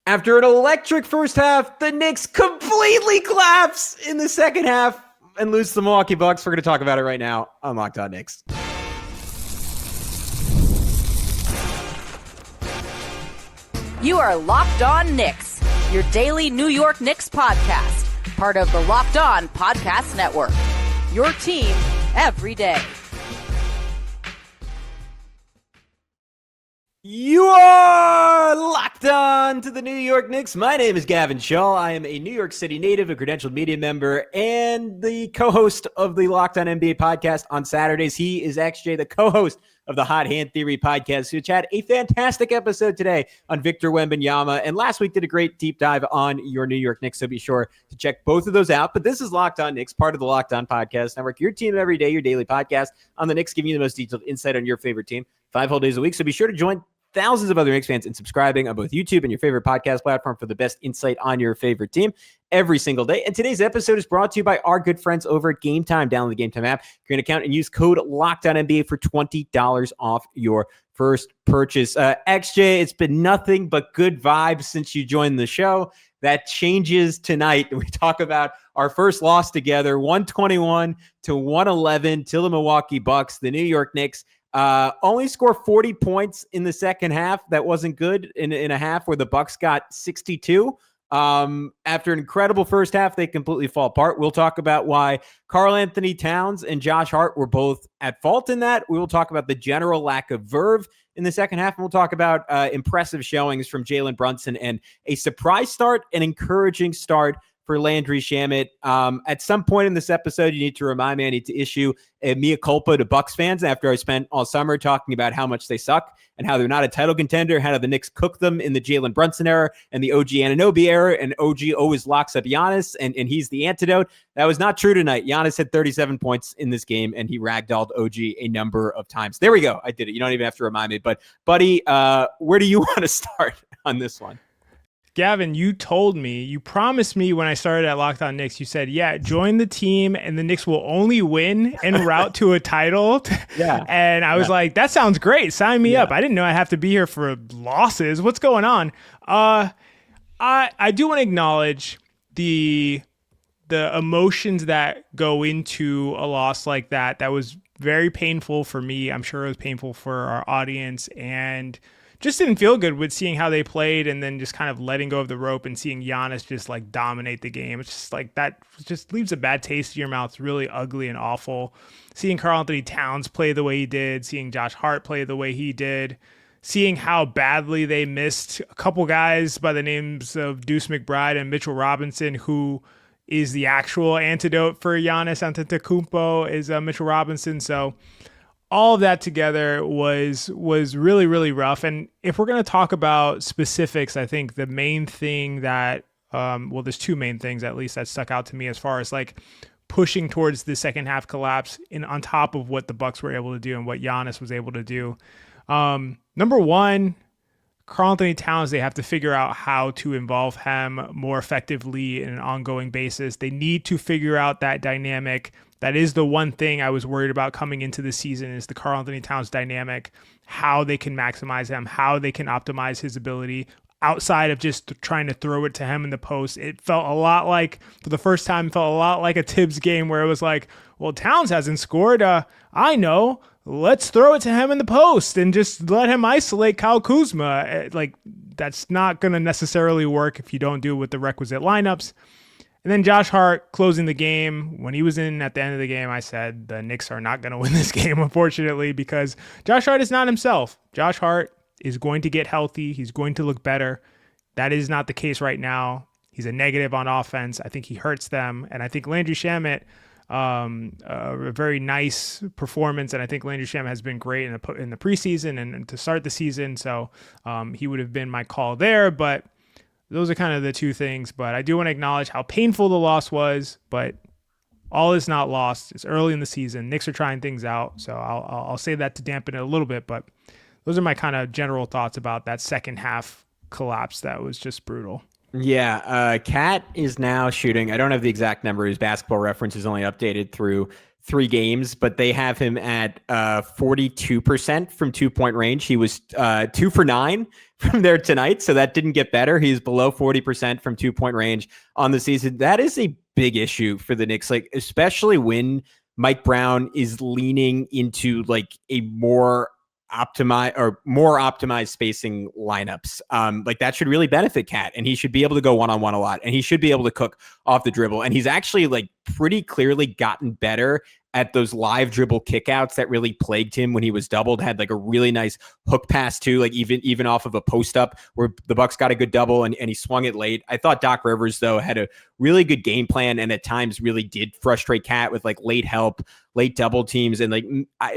After an electric first half, the Knicks completely collapse in the second half and lose to the Milwaukee Bucks. We're going to talk about it right now on Locked On Knicks. You are Locked On Knicks, your daily New York Knicks podcast, part of the Locked On Podcast Network. Your team every day. You are locked on to the New York Knicks. My name is Gavin Schall. I am a New York City native, a credentialed media member, and the co-host of the Locked On NBA podcast on Saturdays. He is XJ, the co-host of the Hot Hand Theory podcast, which had a fantastic episode today on Victor Wembanyama, and last week did a great deep dive on your New York Knicks, so be sure to check both of those out. But this is Locked On Knicks, part of the Locked On Podcast Network, your team every day, your daily podcast on the Knicks, giving you the most detailed insight on your favorite team 5 whole days a week. So be sure to join thousands of other Knicks fans in subscribing on both YouTube and your favorite podcast platform for the best insight on your favorite team every single day. And today's episode is brought to you by our good friends over at Game Time. Download the Game Time app, create an account, and use code LOCKEDONNBA for $20 off your first purchase. XJ, it's been nothing but good vibes since you joined the show. That changes tonight. We talk about our first loss together, 121 to 111 to the Milwaukee Bucks. The New York Knicks only score 40 points in the second half. That wasn't good in a half where the Bucks got 62. After an incredible first half, they completely fall apart. We'll talk about why Karl-Anthony Towns and Josh Hart were both at fault in that. We will talk about the general lack of verve in the second half, and we'll talk about impressive showings from Jalen Brunson and a surprise start, an encouraging start for Landry Shamet. At some point in this episode, you need to remind me I need to issue a mea culpa to Bucks fans after I spent all summer talking about how much they suck and how they're not a title contender, how the Knicks cook them in the Jalen Brunson era and the OG Anunoby era, and OG always locks up Giannis, and he's the antidote. That was not true tonight. Giannis had 37 points in this game, and he ragdolled OG a number of times. There we go. I did it. You don't even have to remind me. But, buddy, where do you want to start on this one? Gavin, you promised me when I started at Locked On Knicks, you said, yeah, join the team and the Knicks will only win en route to a title. Yeah. And I was like, that sounds great. Sign me up. I didn't know I'd have to be here for losses. What's going on? I do want to acknowledge the emotions that go into a loss like that. That was very painful for me. I'm sure it was painful for our audience, and just didn't feel good with seeing how they played and then just kind of letting go of the rope and seeing Giannis just like dominate the game. It's just like that just leaves a bad taste in your mouth. It's really ugly and awful. Seeing Karl-Anthony Towns play the way he did, seeing Josh Hart play the way he did, seeing how badly they missed a couple guys by the names of Deuce McBride and Mitchell Robinson, who is the actual antidote for Giannis Antetokounmpo, is Mitchell Robinson. So all of that together was really, really rough. And if we're going to talk about specifics, I think the main thing that, there's two main things at least that stuck out to me as far as like pushing towards the second half collapse on top of what the Bucks were able to do and what Giannis was able to do. Number one, Karl-Anthony Towns, they have to figure out how to involve him more effectively in an ongoing basis. They need to figure out that dynamic. That is the one thing I was worried about coming into the season, is the Karl-Anthony Towns dynamic, how they can maximize him, how they can optimize his ability outside of just trying to throw it to him in the post. It felt a lot like, for the first time, a Tibbs game where it was like, well, Towns hasn't scored. I know. Let's throw it to him in the post and just let him isolate Kyle Kuzma. Like, that's not going to necessarily work if you don't do it with the requisite lineups. And then Josh Hart closing the game. When he was in at the end of the game, I said the Knicks are not going to win this game, unfortunately, because Josh Hart is not himself. Josh Hart is going to get healthy. He's going to look better. That is not the case right now. He's a negative on offense. I think he hurts them. And I think Landry Shamet, a very nice performance. And I think Landry Shamet has been great in the preseason and to start the season. So he would have been my call there. But those are kind of the two things, but I do want to acknowledge how painful the loss was, but all is not lost. It's early in the season. Knicks are trying things out, so I'll say that to dampen it a little bit, but those are my kind of general thoughts about that second half collapse that was just brutal. Yeah, Cat is now shooting. I don't have the exact number. His Basketball Reference is only updated through 3 games, but they have him at 42% from 2-point range. He was 2 for 9 from there tonight, so that didn't get better. He's below 40% from 2-point range on the season. That is a big issue for the Knicks, like especially when Mike Brown is leaning into like a more optimized spacing lineups. Like that should really benefit Cat, and he should be able to go one-on-one a lot, and he should be able to cook off the dribble. And he's actually like pretty clearly gotten better at those live dribble kickouts that really plagued him when he was doubled. Had like a really nice hook pass too, like even off of a post up where the Bucks got a good double and he swung it late. I thought Doc Rivers though had a really good game plan and at times really did frustrate Cat with like late help, late double teams. And like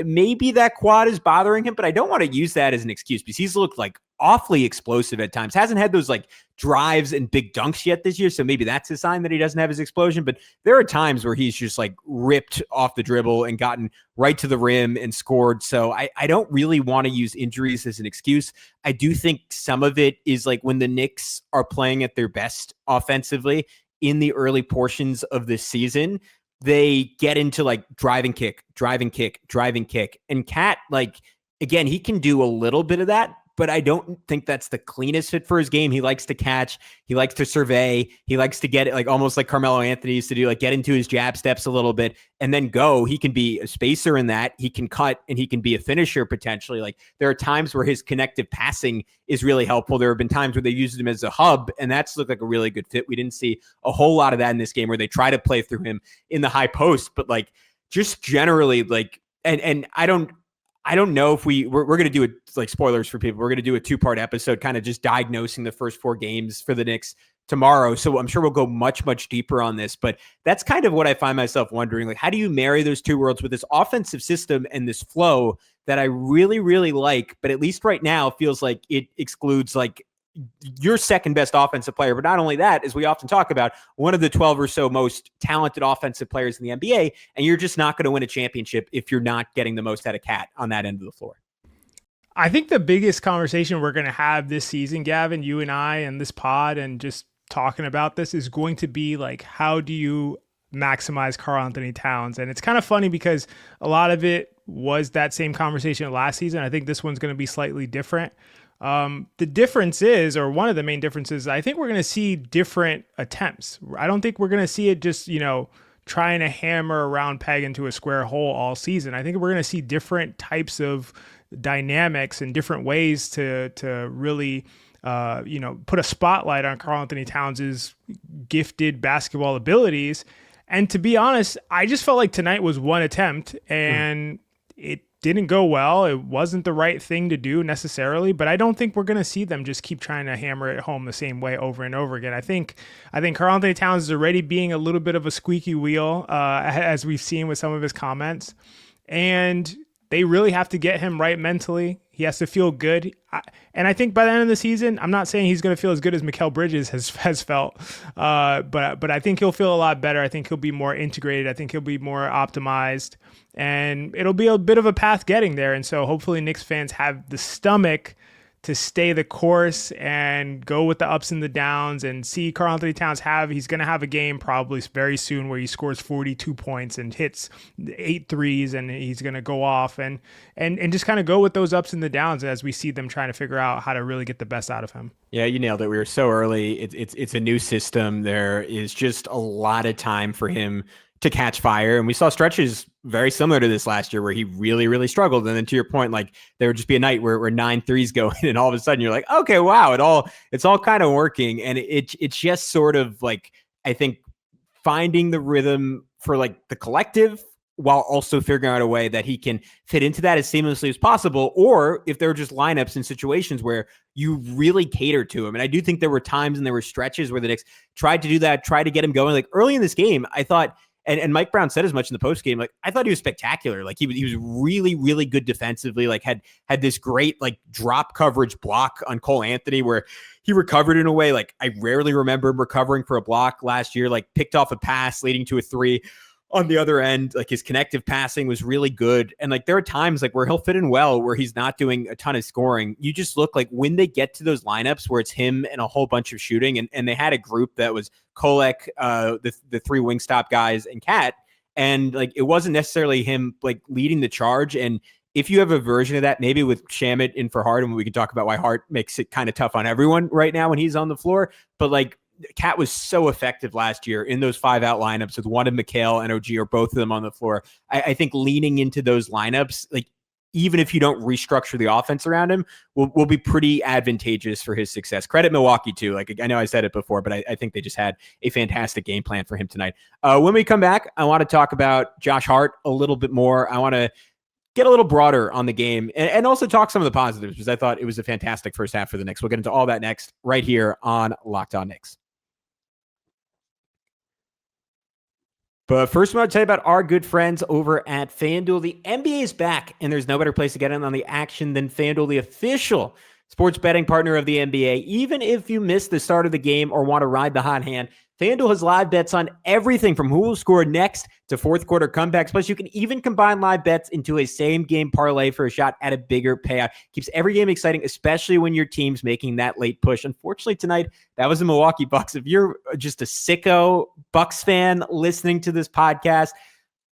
maybe that quad is bothering him, but I don't want to use that as an excuse because he's looked like awfully explosive at times. Hasn't had those like drives and big dunks yet this year. So maybe that's a sign that he doesn't have his explosion, but there are times where he's just like ripped off the dribble and gotten right to the rim and scored. So I don't really want to use injuries as an excuse. I do think some of it is like when the Knicks are playing at their best offensively in the early portions of this season, they get into like driving kick. And Cat, like, again, he can do a little bit of that, but I don't think that's the cleanest fit for his game. He likes to catch. He likes to survey. He likes to get it like almost like Carmelo Anthony used to do, like get into his jab steps a little bit and then go. He can be a spacer in that. He can cut and he can be a finisher potentially. Like there are times where his connective passing is really helpful. There have been times where they used him as a hub and that's looked like a really good fit. We didn't see a whole lot of that in this game where they try to play through him in the high post, but like just generally like, and I don't know if we're going to do it like spoilers for people. We're going to do a 2-part episode, kind of just diagnosing the first 4 games for the Knicks tomorrow. So I'm sure we'll go much, much deeper on this, but that's kind of what I find myself wondering. Like, how do you marry those two worlds with this offensive system and this flow that I really, really like, but at least right now feels like it excludes like your second best offensive player. But not only that, as we often talk about, one of the 12 or so most talented offensive players in the NBA, and you're just not going to win a championship if you're not getting the most out of Cat on that end of the floor. I think the biggest conversation we're going to have this season, Gavin, you and I and this pod and just talking about this is going to be like, how do you maximize Karl-Anthony Towns? And it's kind of funny because a lot of it was that same conversation last season. I think this one's going to be slightly different. The difference is, or one of the main differences, I think we're going to see different attempts. I don't think we're going to see it just, trying to hammer a round peg into a square hole all season. I think we're going to see different types of dynamics and different ways to really, put a spotlight on Karl-Anthony Towns' gifted basketball abilities. And to be honest, I just felt like tonight was one attempt and it didn't go well. It wasn't the right thing to do necessarily, but I don't think we're going to see them just keep trying to hammer it home the same way over and over again. I think Karl-Anthony Towns is already being a little bit of a squeaky wheel, as we've seen with some of his comments, and they really have to get him right mentally. He has to feel good. And I think by the end of the season, I'm not saying he's going to feel as good as Mikal Bridges has felt, but I think he'll feel a lot better. I think he'll be more integrated. I think he'll be more optimized, and it'll be a bit of a path getting there. And so hopefully Knicks fans have the stomach to stay the course and go with the ups and the downs and see Karl-Anthony Towns he's going to have a game probably very soon where he scores 42 points and hits 8 threes and he's going to go off and just kind of go with those ups and the downs as we see them trying to figure out how to really get the best out of him. Yeah, you nailed it. We were so early. It's a new system. There is just a lot of time for him to catch fire. And we saw stretches very similar to this last year where he really, really struggled. And then to your point, like there would just be a night where 9 threes go in and all of a sudden you're like, okay, wow, it's all kind of working. And it's just sort of like, I think finding the rhythm for like the collective while also figuring out a way that he can fit into that as seamlessly as possible. Or if there are just lineups and situations where you really cater to him. And I do think there were times and there were stretches where the Knicks tried to do that, tried to get him going. Like early in this game, I thought, and Mike Brown said as much in the post game, like I thought he was spectacular. Like he was really, really good defensively. Like had this great like drop coverage block on Cole Anthony where he recovered in a way like I rarely remember him recovering for a block last year. Like picked off a pass leading to a 3 on the other end. Like his connective passing was really good. And like there are times like where he'll fit in well where he's not doing a ton of scoring. You just look like when they get to those lineups where it's him and a whole bunch of shooting, and they had a group that was Kolek, the 3 Wingstop guys and Cat, And like, it wasn't necessarily him like leading the charge. And if you have a version of that, maybe with Shamet in for Hart, and we can talk about why Hart makes it kind of tough on everyone right now when he's on the floor. But like, Cat was so effective last year in those 5-out lineups with one of Mikal and OG or both of them on the floor. I think leaning into those lineups, like, even if you don't restructure the offense around him, will be pretty advantageous for his success. Credit Milwaukee too. Like, I know I said it before, but I think they just had a fantastic game plan for him tonight. When we come back, I want to talk about Josh Hart a little bit more. I want to get a little broader on the game and also talk some of the positives, because I thought it was a fantastic first half for the Knicks. We'll get into all that next right here on Locked On Knicks. But first, I want to tell you about our good friends over at FanDuel. The NBA is back, and there's no better place to get in on the action than FanDuel, the official sports betting partner of the NBA. Even if you missed the start of the game or want to ride the hot hand, FanDuel has live bets on everything from who will score next to fourth quarter comebacks. Plus, you can even combine live bets into a same game parlay for a shot at a bigger payout. Keeps every game exciting, especially when your team's making that late push. Unfortunately, tonight, that was the Milwaukee Bucks. If you're just a sicko Bucks fan listening to this podcast,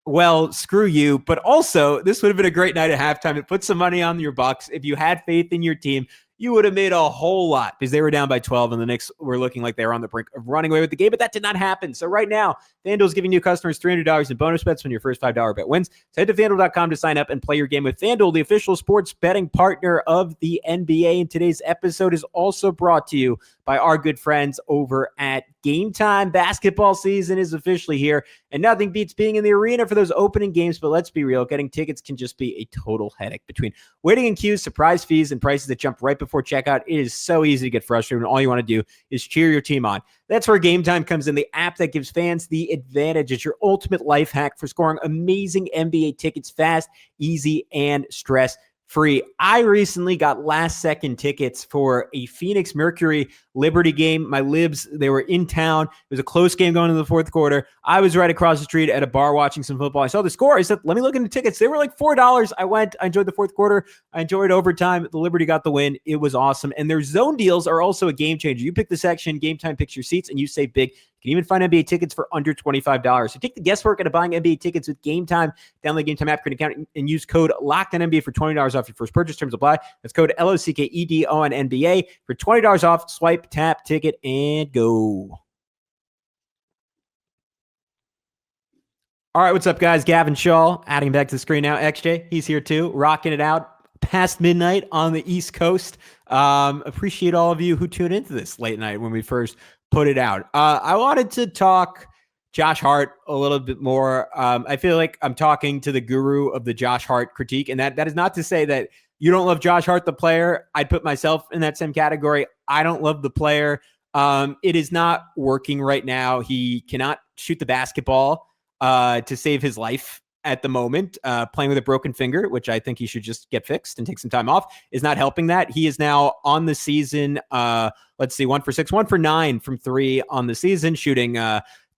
well, screw you. But also, this would have been a great night at halftime to put some money on your Bucks. If you had faith in your team, you would have made a whole lot, because they were down by 12 and the Knicks were looking like they were on the brink of running away with the game, but that did not happen. So right now, FanDuel is giving new customers $300 in bonus bets when your first $5 bet wins. So head to FanDuel.com to sign up and play your game with FanDuel, the official sports betting partner of the NBA. And today's episode is also brought to you by our good friends over at Game Time. Basketball season is officially here, and nothing beats being in the arena for those opening games. But let's be real, getting tickets can just be a total headache. Between waiting in queues, surprise fees, and prices that jump right before checkout, it is so easy to get frustrated when all you want to do is cheer your team on. That's where Game Time comes in, the app that gives fans the advantage. It's your ultimate life hack for scoring amazing NBA tickets fast, easy, and stress-free. I recently got last-second tickets for a Phoenix Mercury Liberty game. My Libs, they were in town. It was a close game going into the fourth quarter. I was right across the street at a bar watching some football. I saw the score. I said, let me look into tickets. They were like $4. I went. I enjoyed the fourth quarter. I enjoyed overtime. The Liberty got the win. It was awesome. And their zone deals are also a game changer. You pick the section, Game Time picks your seats, and you save big. You can even find NBA tickets for under $25. So take the guesswork out of buying NBA tickets with Game Time. Download the Game Time app, create an account, and use code LOCKEDONNBA for $20 off your first purchase. Terms apply. That's code LOCKEDONNBA for $20 off. Swipe, tap, ticket, and go. All right, what's up, guys? Gavin Schall, adding back to the screen now. XJ, he's here too, rocking it out past midnight on the East Coast. Appreciate all of you who tuned into this late night when we first put it out. I wanted to talk Josh Hart a little bit more. I feel like I'm talking to the guru of the Josh Hart critique, and that is not to say that you don't love Josh Hart, the player. I'd put myself in that same category. I don't love the player. It is not working right now. He cannot shoot the basketball to save his life at the moment. Playing with a broken finger, which I think he should just get fixed and take some time off, is not helping that. He is now on the season, 1 for 6, 1 for 9 from 3 on the season, shooting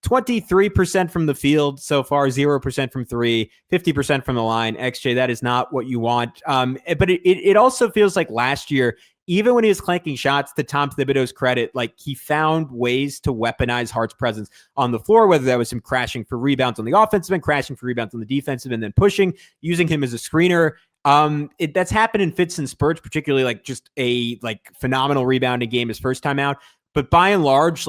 23% from the field so far, 0% from 3, 50% from the line. XJ, that is not what you want. But it also feels like last year, even when he was clanking shots, to Tom Thibodeau's credit, like, he found ways to weaponize Hart's presence on the floor, whether that was him crashing for rebounds on the offensive end, crashing for rebounds on the defensive, and then pushing, using him as a screener. That's happened in fits and spurts, particularly like just a phenomenal rebounding game his first time out. But by and large,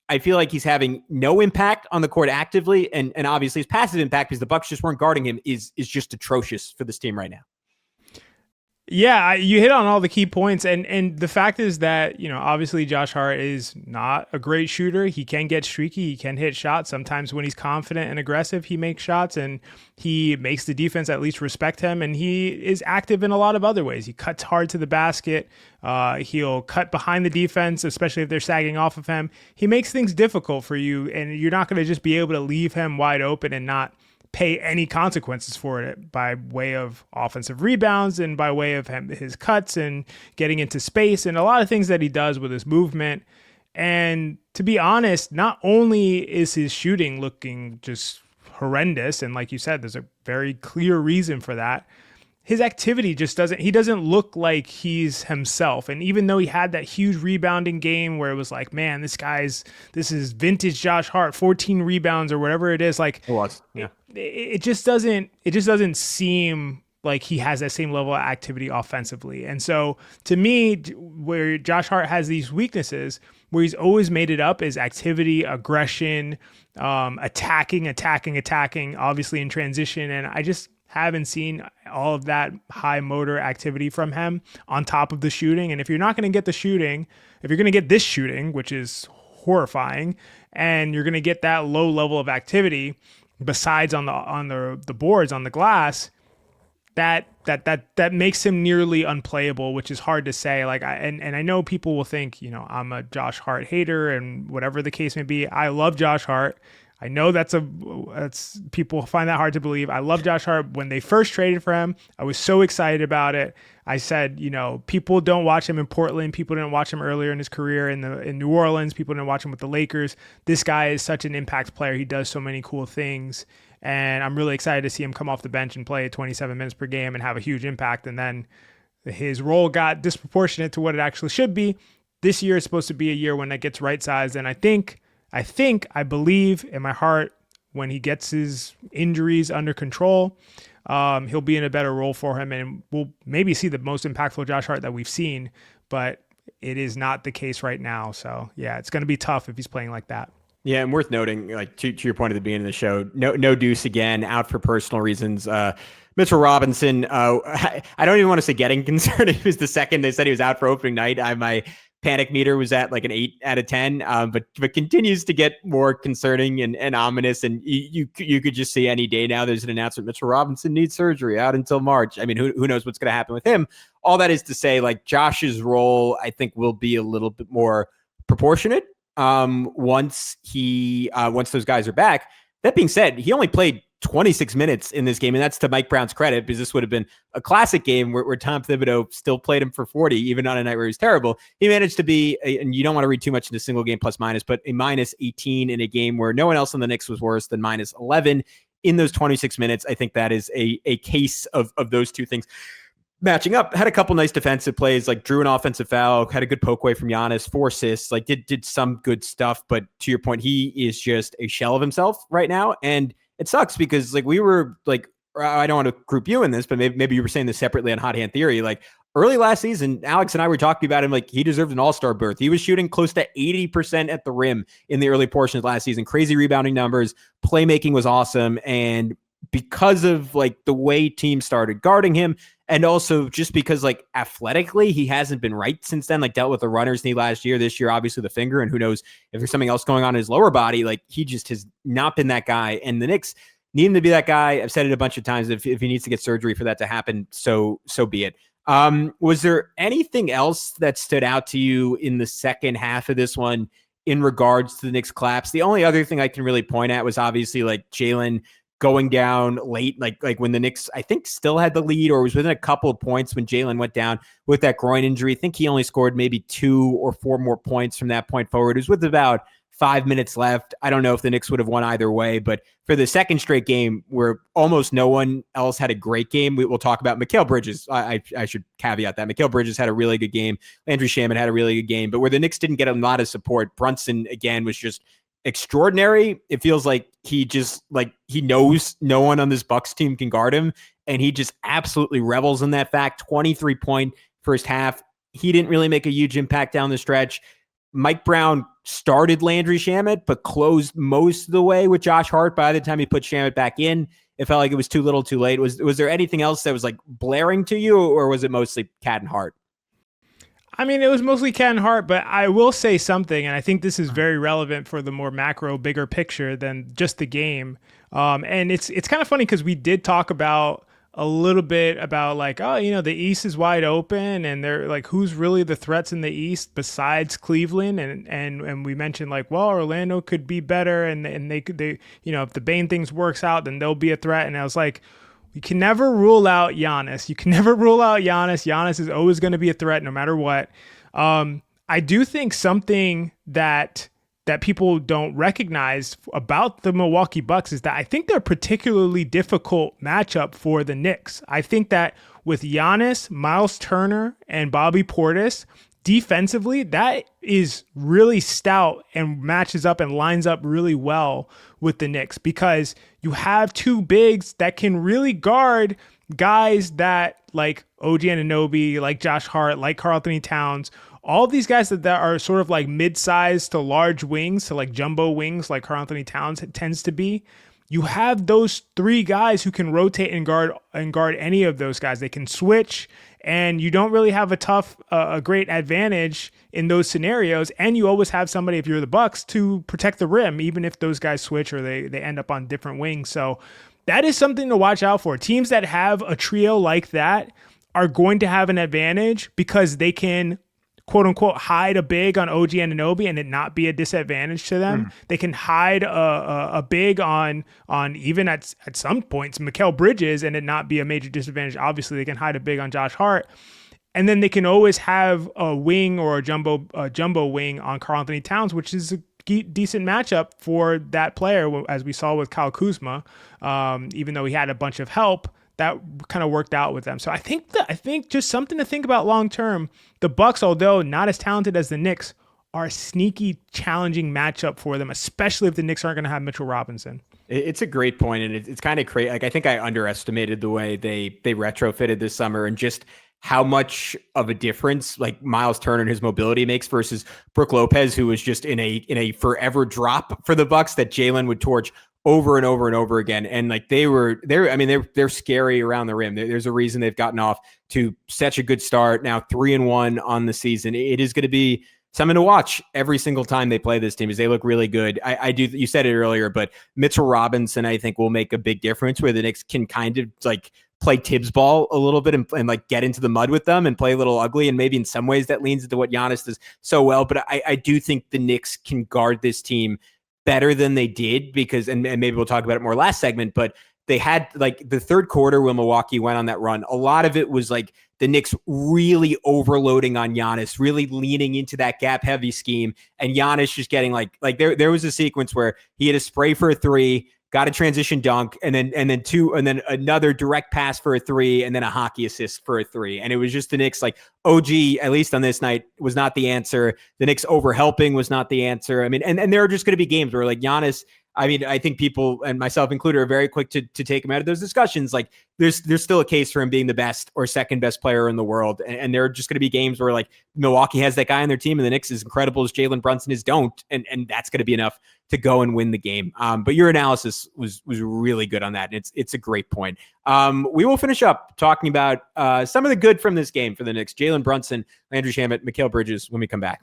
I feel like he's having no impact on the court actively, and obviously his passive impact, because the Bucks just weren't guarding him, is just atrocious for this team right now. Yeah, you hit on all the key points, and the fact is that, obviously Josh Hart is not a great shooter. He can get streaky, he can hit shots. Sometimes when he's confident and aggressive, he makes shots, and he makes the defense at least respect him, and he is active in a lot of other ways. He cuts hard to the basket. He'll cut behind the defense, especially if they're sagging off of him. He makes things difficult for you, and you're not going to just be able to leave him wide open and not pay any consequences for it by way of offensive rebounds and by way of his cuts and getting into space and a lot of things that he does with his movement. And to be honest, not only is his shooting looking just horrendous, and like you said, there's a very clear reason for that, his activity just doesn't look like he's himself. And even though he had that huge rebounding game where it was like, man, this is vintage Josh Hart, 14 rebounds or whatever it is. It was, yeah. it just doesn't seem like he has that same level of activity offensively. And so to me, where Josh Hart has these weaknesses, where he's always made it up is activity, aggression, attacking, obviously in transition. And I just haven't seen all of that high motor activity from him on top of the shooting. And if you're not going to get the shooting, if you're going to get this shooting, which is horrifying, and you're going to get that low level of activity besides on the boards, on the glass, that makes him nearly unplayable, which is hard to say. Like, I know people will think, I'm a Josh Hart hater and whatever the case may be. I love Josh Hart. I know that's people find that hard to believe. I love Josh Hart. When they first traded for him, I was so excited about it. I said, people don't watch him in Portland. People didn't watch him earlier in his career in New Orleans. People didn't watch him with the Lakers. This guy is such an impact player. He does so many cool things. And I'm really excited to see him come off the bench and play 27 minutes per game and have a huge impact. And then his role got disproportionate to what it actually should be. This year is supposed to be a year when that gets right-sized. And I believe in my heart, when he gets his injuries under control, he'll be in a better role for him. And we'll maybe see the most impactful Josh Hart that we've seen. But it is not the case right now. So, yeah, it's going to be tough if he's playing like that. Yeah, and worth noting, like to your point at the beginning of the show, no Deuce again, out for personal reasons. Mitchell Robinson, I don't even want to say getting concerned. It was the second they said he was out for opening night. My panic meter was at like an 8 out of 10, but continues to get more concerning and ominous. And you could just see any day now there's an announcement: Mitchell Robinson needs surgery, out until March. I mean, who knows what's going to happen with him? All that is to say, like, Josh's role, I think, will be a little bit more proportionate once those guys are back. That being said, he only played 26 minutes in this game, and that's to Mike Brown's credit, because this would have been a classic game where Tom Thibodeau still played him for 40, even on a night where he was terrible. He managed to be, and you don't want to read too much into single game plus minus, but a minus 18 in a game where no one else on the Knicks was worse than minus 11 in those 26 minutes. I think that is a case of those two things matching up. Had a couple nice defensive plays, like drew an offensive foul, had a good poke away from Giannis, 4 assists, like did some good stuff. But to your point, he is just a shell of himself right now. And it sucks because, like, we were like, I don't want to group you in this, but maybe you were saying this separately on Hot Hand Theory. Like, early last season, Alex and I were talking about him like he deserved an all-star berth. He was shooting close to 80% at the rim in the early portion of last season. Crazy rebounding numbers. Playmaking was awesome. And because of like the way teams started guarding him, and also just because like athletically he hasn't been right since then, like dealt with the runner's knee last year, this year obviously the finger, and who knows if there's something else going on in his lower body. Like, he just has not been that guy, and the Knicks need him to be that guy. I've said it a bunch of times. If he needs to get surgery for that to happen, so be it. Was there anything else that stood out to you in the second half of this one in regards to the Knicks collapse? The only other thing I can really point at was obviously like Jalen going down late, like when the Knicks, I think, still had the lead, or was within a couple of points when Jalen went down with that groin injury. I think he only scored maybe 2 or 4 more points from that point forward. It was with about 5 minutes left. I don't know if the Knicks would have won either way, but for the second straight game where almost no one else had a great game, we'll talk about Mikal Bridges. I should caveat that. Mikal Bridges had a really good game. Landry Shamet had a really good game, but where the Knicks didn't get a lot of support, Brunson, again, was just extraordinary. It feels like he knows no one on this Bucks team can guard him, and he just absolutely revels in that fact. 23-point first half. He didn't really make a huge impact down the stretch. Mike Brown started Landry Shamet, but closed most of the way with Josh Hart. By the time he put Shamet back in, it felt like it was too little too late. Was there anything else that was like blaring to you, or was it mostly Cat and Hart? I mean, it was mostly Cat and Hart, but I will say something, and I think this is very relevant for the more macro, bigger picture than just the game. And it's kind of funny because we did talk about a little bit about like, the East is wide open, and they're like, who's really the threats in the East besides Cleveland? And we mentioned like, well, Orlando could be better, and they if the Bane things works out, then they'll be a threat. And I was like, you can never rule out Giannis. Giannis is always going to be a threat no matter what. I do think something that people don't recognize about the Milwaukee Bucks is that I think they're a particularly difficult matchup for the Knicks. I think that with Giannis, Miles Turner, and Bobby Portis, defensively, that is really stout and matches up and lines up really well with the Knicks, because you have two bigs that can really guard guys that like OG Anunoby, like Josh Hart, like Karl-Anthony Towns, all of these guys that are sort of like mid-sized to large wings, to like jumbo wings, like Karl-Anthony Towns tends to be. You have those three guys who can rotate and guard any of those guys. They can switch, and you don't really have a great advantage in those scenarios. And you always have somebody, if you're the Bucks, to protect the rim, even if those guys switch or they end up on different wings. So that is something to watch out for. Teams that have a trio like that are going to have an advantage because they can, quote unquote, hide a big on OG Anunoby and it not be a disadvantage to them. They can hide a big on even at some points Mikal Bridges and it not be a major disadvantage. Obviously, they can hide a big on Josh Hart, and then they can always have a wing or a jumbo wing on Karl-Anthony Towns, which is a decent matchup for that player, as we saw with Kyle Kuzma. Even though he had a bunch of help, that kind of worked out with them. So I think just something to think about long term. The Bucks, although not as talented as the Knicks, are a sneaky, challenging matchup for them, especially if the Knicks aren't going to have Mitchell Robinson. It's a great point, and it's kind of crazy. Like, I think I underestimated the way they retrofitted this summer and just how much of a difference like Miles Turner and his mobility makes versus Brook Lopez, who was just in a forever drop for the Bucks that Jalen would torch over and over and over again. And like they're scary around the rim. There's a reason they've gotten off to such a good start. Now 3-1 on the season. It is going to be something to watch every single time they play this team, as they look really good. I do. You said it earlier, but Mitchell Robinson, I think, will make a big difference where the Knicks can kind of like play Tibbs ball a little bit and like get into the mud with them and play a little ugly. And maybe in some ways that leans into what Giannis does so well. But I do think the Knicks can guard this team better than they did because, and maybe we'll talk about it more last segment, but they had like the third quarter when Milwaukee went on that run. A lot of it was like the Knicks really overloading on Giannis, really leaning into that gap heavy scheme. And Giannis just getting like there was a sequence where he had a spray for a three, got a transition dunk, and then another direct pass for a three, and then a hockey assist for a three. And it was just the Knicks, like OG, at least on this night, was not the answer. The Knicks overhelping was not the answer. I mean, and there are just going to be games where like Giannis, I mean, I think people, and myself included, are very quick to take him out of those discussions. Like there's still a case for him being the best or second best player in the world. And there are just going to be games where like Milwaukee has that guy on their team and the Knicks, as incredible as Jalen Brunson is, don't. And that's going to be enough to go and win the game. But your analysis was really good on that. And it's a great point. We will finish up talking about some of the good from this game for the Knicks. Jalen Brunson, Landry Shamet, Mikal Bridges when we come back.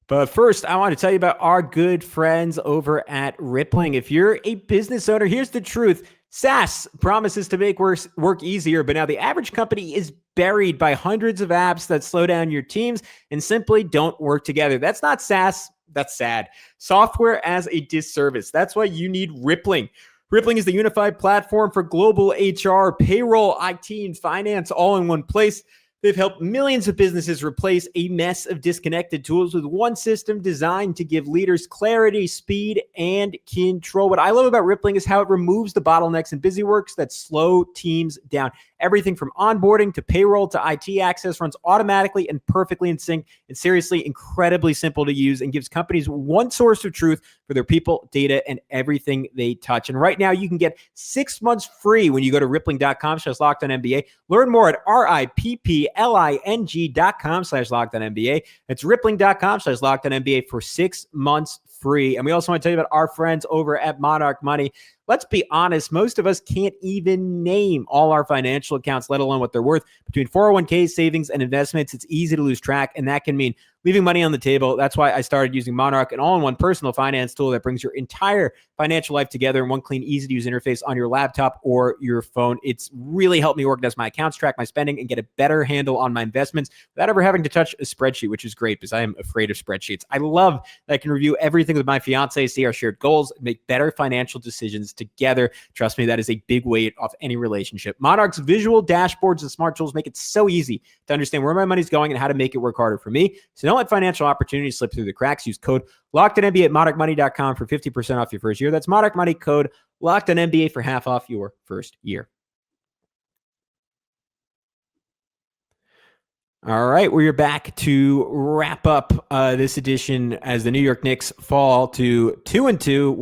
But first, I want to tell you about our good friends over at Rippling. If you're a business owner, here's the truth. SaaS promises to make work easier, but now the average company is buried by hundreds of apps that slow down your teams and simply don't work together. That's not SaaS. That's sad. Software as a disservice. That's why you need Rippling. Rippling is the unified platform for global HR, payroll, IT, and finance all in one place. They've helped millions of businesses replace a mess of disconnected tools with one system designed to give leaders clarity, speed, and control. What I love about Rippling is how it removes the bottlenecks and busyworks that slow teams down. Everything from onboarding to payroll to IT access runs automatically and perfectly in sync. It's seriously incredibly simple to use and gives companies one source of truth for their people, data, and everything they touch. And right now you can get 6 months free when you go to rippling.com/LockedOnNBA. Learn more at rippling.com/LockedOnNBA. It's rippling.com/LockedOnNBA for 6 months free. And we also want to tell you about our friends over at Monarch Money. Let's be honest, most of us can't even name all our financial accounts, let alone what they're worth. Between 401k, savings, and investments, it's easy to lose track, and that can mean leaving money on the table. That's why I started using Monarch, an all-in-one personal finance tool that brings your entire financial life together in one clean, easy-to-use interface on your laptop or your phone. It's really helped me organize my accounts, track my spending, and get a better handle on my investments without ever having to touch a spreadsheet, which is great because I am afraid of spreadsheets. I love that I can review everything with my fiance, see our shared goals, and make better financial decisions together. Trust me, that is a big weight off any relationship. Monarch's visual dashboards and smart tools make it so easy to understand where my money's going and how to make it work harder for me. So don't let financial opportunities slip through the cracks. Use code LOCKEDONNBA at monarchmoney.com for 50% off your first year. That's Monarch Money, code LOCKEDONNBA for half off your first year. All right, we're back to wrap up this edition as the New York Knicks fall to 2-2,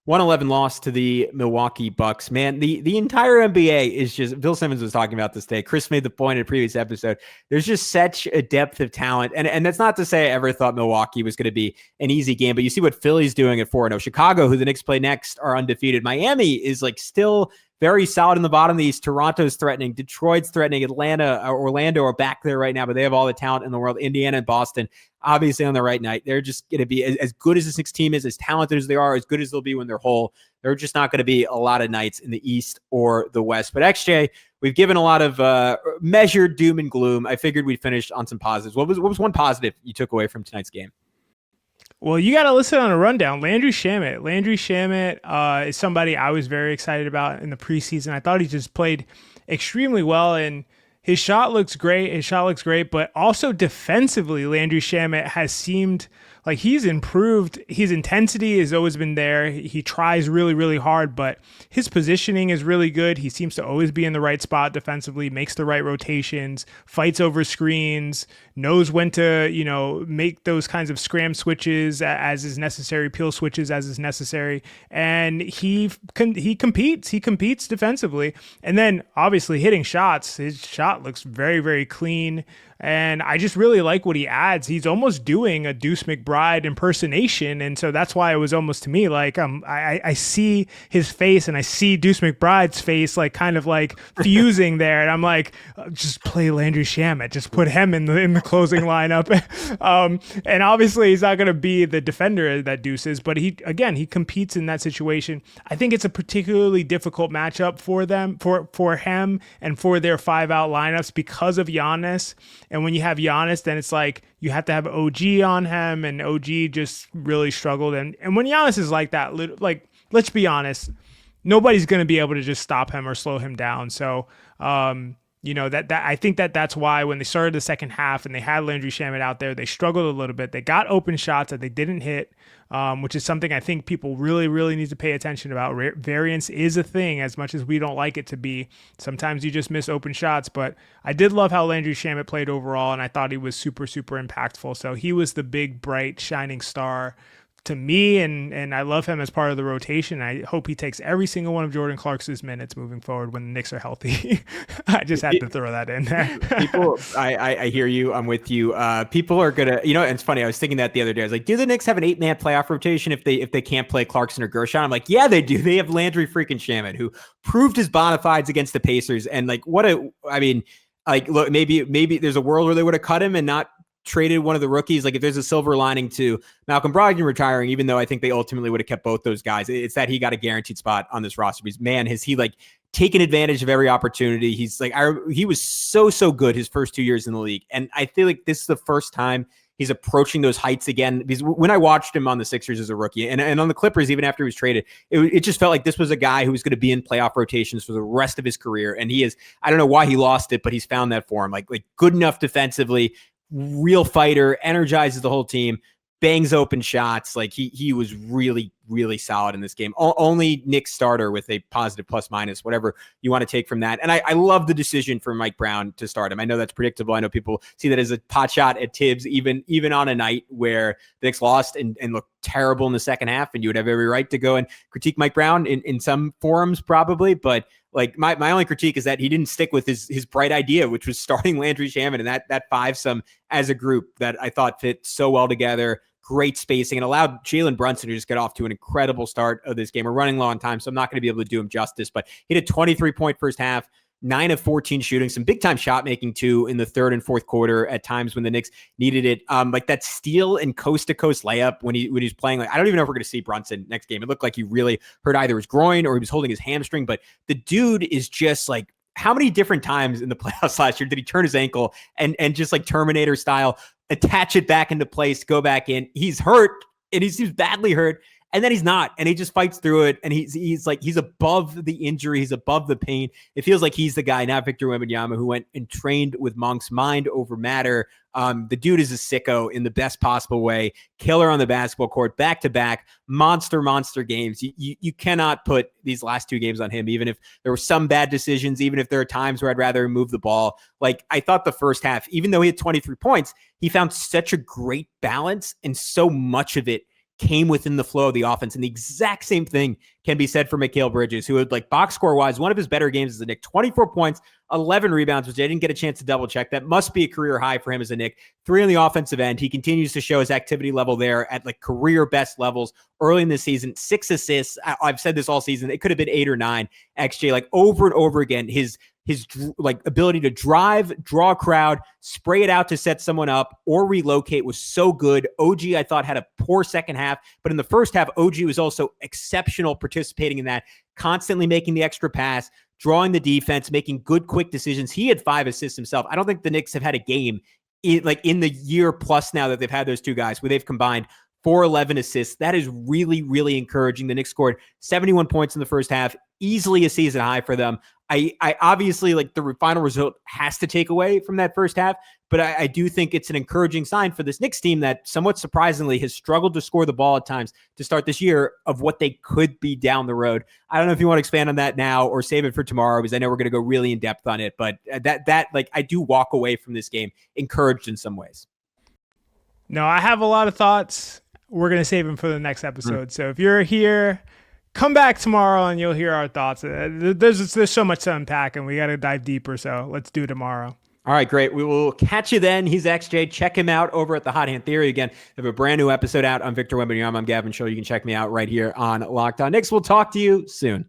121-111 loss to the Milwaukee Bucks. Man, the entire NBA is just, Bill Simmons was talking about this today. Chris made the point in a previous episode. There's just such a depth of talent. And that's not to say I ever thought Milwaukee was going to be an easy game, but you see what Philly's doing at 4-0. Chicago, who the Knicks play next, are undefeated. Miami is like still very solid in the bottom of the East. Toronto's threatening. Detroit's threatening. Atlanta, Orlando are back there right now, but they have all the talent in the world. Indiana and Boston, obviously on the right night. They're just going to be as good as this Knicks team is, as talented as they are, as good as they'll be when they're whole. There are just not going to be a lot of nights in the East or the West. But XJ, we've given a lot of measured doom and gloom. I figured we'd finish on some positives. What was one positive you took away from tonight's game? Well, you got to listen on a rundown. Landry Shamet. Landry Shamet is somebody I was very excited about in the preseason. I thought he just played extremely well, and his shot looks great. But also defensively, Landry Shamet has seemed like he's improved. His intensity has always been there. He tries really, really hard, but his positioning is really good. He seems to always be in the right spot defensively, makes the right rotations, fights over screens, knows when to, make those kinds of scram switches as is necessary, peel switches as is necessary. And he competes. He competes defensively. And then obviously hitting shots, his shot looks very, very clean. And I just really like what he adds. He's almost doing a Deuce McBride impersonation. And so that's why it was almost to me like I see his face and I see Deuce McBride's face like kind of like fusing there. And I'm like, just play Landry Shamet. Just put him in the closing lineup. And obviously he's not going to be the defender that Deuce is, but he competes in that situation. I think it's a particularly difficult matchup for them, for him and for their 5-out lineups because of Giannis. And when you have Giannis, then it's like you have to have OG on him, and OG just really struggled. And when Giannis is like that, like, let's be honest, nobody's going to be able to just stop him or slow him down. So, that I think that's why when they started the second half and they had Landry Shamet out there, they struggled a little bit. They got open shots that they didn't hit, which is something I think people really, really need to pay attention about. Variance is a thing, as much as we don't like it to be. Sometimes you just miss open shots, but I did love how Landry Shamet played overall, and I thought he was super, super impactful. So he was the big, bright, shining star to me, and I love him as part of the rotation. I hope he takes every single one of Jordan Clarkson's minutes moving forward when the Knicks are healthy. I just had to throw that in there. People, I hear you. I'm with you. People are gonna, it's funny. I was thinking that the other day. I was like, do the Knicks have an 8-man playoff rotation if they can't play Clarkson or Gershon? I'm like, yeah, they do. They have Landry freaking Shamet, who proved his bona fides against the Pacers, and like, look, maybe there's a world where they would have cut him and not traded one of the rookies. Like, if there's a silver lining to Malcolm Brogdon retiring, even though I think they ultimately would have kept both those guys, it's that he got a guaranteed spot on this roster. Because man, has he like taken advantage of every opportunity. He's like, he was so good his first 2 years in the league. And I feel like this is the first time he's approaching those heights again. Because when I watched him on the Sixers as a rookie and on the Clippers, even after he was traded, it just felt like this was a guy who was going to be in playoff rotations for the rest of his career. And he is, I don't know why he lost it, but he's found that form, like good enough defensively, real fighter, energizes the whole team, bangs open shots. Like he was really, really solid in this game. Only Knicks starter with a positive plus minus, whatever you want to take from that. And I love the decision for Mike Brown to start him. I know that's predictable. I know people see that as a pot shot at Tibbs, even on a night where the Knicks lost and looked terrible in the second half, and you would have every right to go and critique Mike Brown in some forums probably. But like my only critique is that he didn't stick with his bright idea, which was starting Landry Shamet and that five-some as a group that I thought fit so well together. Great spacing, and allowed Jalen Brunson to just get off to an incredible start of this game. We're running low on time, so I'm not going to be able to do him justice, but he had a 23-point first half, 9 of 14 shooting, some big-time shot making too in the third and fourth quarter at times when the Knicks needed it. Like that steal and coast-to-coast layup when he's playing. Like, I don't even know if we're going to see Brunson next game. It looked like he really hurt either his groin or he was holding his hamstring, but the dude is just like, how many different times in the playoffs last year did he turn his ankle and just like Terminator style attach it back into place, go back in? He's hurt, and he seems badly hurt, and then he's not, and he just fights through it, and he's above the injury, he's above the pain. It feels like he's the guy, not Victor Wembanyama, who went and trained with Monk's mind over matter. The dude is a sicko in the best possible way. Killer on the basketball court, back-to-back, monster games. You cannot put these last 2 games on him, even if there were some bad decisions, even if there are times where I'd rather move the ball. Like, I thought the first half, even though he had 23 points, he found such a great balance, and so much of it came within the flow of the offense. And the exact same thing can be said for Mikal Bridges, who had, like, box score wise, one of his better games as a Knick, 24 points, 11 rebounds, which I didn't get a chance to double check. That must be a career high for him as a Knick. 3 on the offensive end. He continues to show his activity level there at, like, career best levels early in the season. 6 assists. I've said this all season. It could have been 8 or 9. XJ, like, over and over again, his like ability to drive, draw a crowd, spray it out to set someone up, or relocate was so good. OG, I thought, had a poor second half, but in the first half, OG was also exceptional participating in that, constantly making the extra pass, drawing the defense, making good, quick decisions. He had 5 assists himself. I don't think the Knicks have had a game in the year plus now that they've had those 2 guys where they've combined for 11 assists. That is really, really encouraging. The Knicks scored 71 points in the first half, easily a season high for them. I obviously, like, the final result has to take away from that first half, but I do think it's an encouraging sign for this Knicks team that somewhat surprisingly has struggled to score the ball at times to start this year of what they could be down the road. I don't know if you want to expand on that now or save it for tomorrow, because I know we're going to go really in depth on it, but that like, I do walk away from this game encouraged in some ways. No, I have a lot of thoughts. We're going to save them for the next episode. So if you're here, come back tomorrow and you'll hear our thoughts. There's so much to unpack, and we got to dive deeper. So let's do it tomorrow. All right, great. We will catch you then. He's XJ. Check him out over at the Hot Hand Theory. Again, we have a brand new episode out on Victor Wembanyama. I'm Gavin Schall. You can check me out right here on Locked On Knicks. We'll talk to you soon.